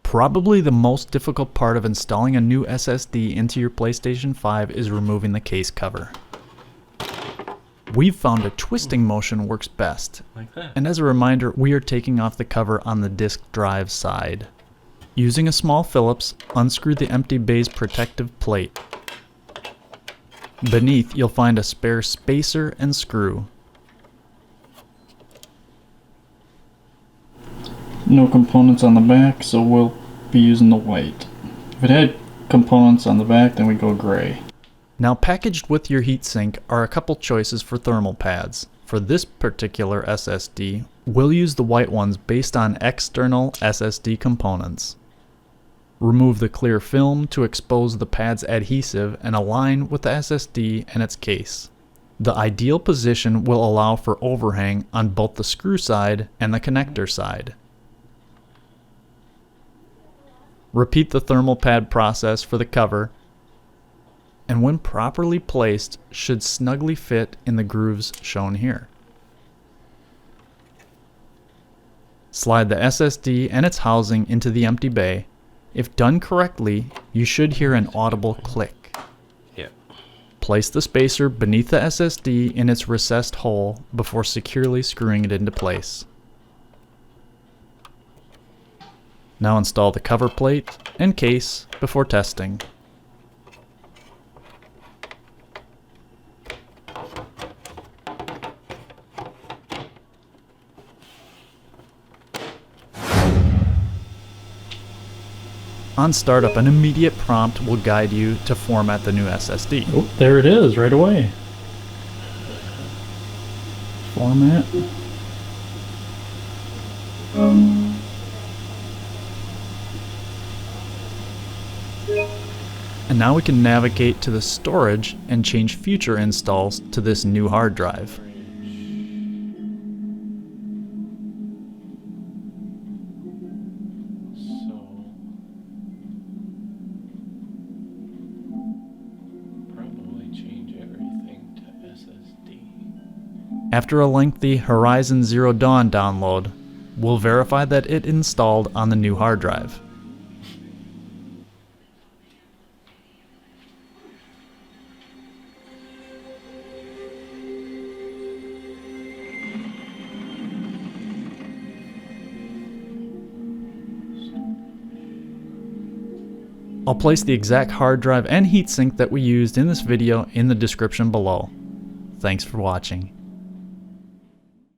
Probably the most difficult part of installing a new SSD into your PlayStation 5 is removing the case cover. We've found a twisting motion works best, like that. And as a reminder, we are taking off the cover on the disk drive side. Using a small Phillips, unscrew the empty bay's protective plate. Beneath, you'll find a spare spacer and screw. No components on the back, so we'll be using the white. If it had components on the back, then we go gray. Now packaged with your heatsink are a couple choices for thermal pads. For this particular SSD, we'll use the white ones based on external SSD components. Remove the clear film to expose the pad's adhesive and align with the SSD and its case. The ideal position will allow for overhang on both the screw side and the connector side. Repeat the thermal pad process for the cover, and when properly placed, should snugly fit in the grooves shown here. Slide the SSD and its housing into the empty bay. If done correctly, you should hear an audible click. Yep. Place the spacer beneath the SSD in its recessed hole before securely screwing it into place. Now install the cover plate and case before testing. On startup, an immediate prompt will guide you to format the new SSD. Oh, there it is right away. Format. And now we can navigate to the storage and change future installs to this new hard drive. After a lengthy Horizon Zero Dawn download, we'll verify that it installed on the new hard drive. I'll place the exact hard drive and heatsink that we used in this video in the description below. Thanks for watching.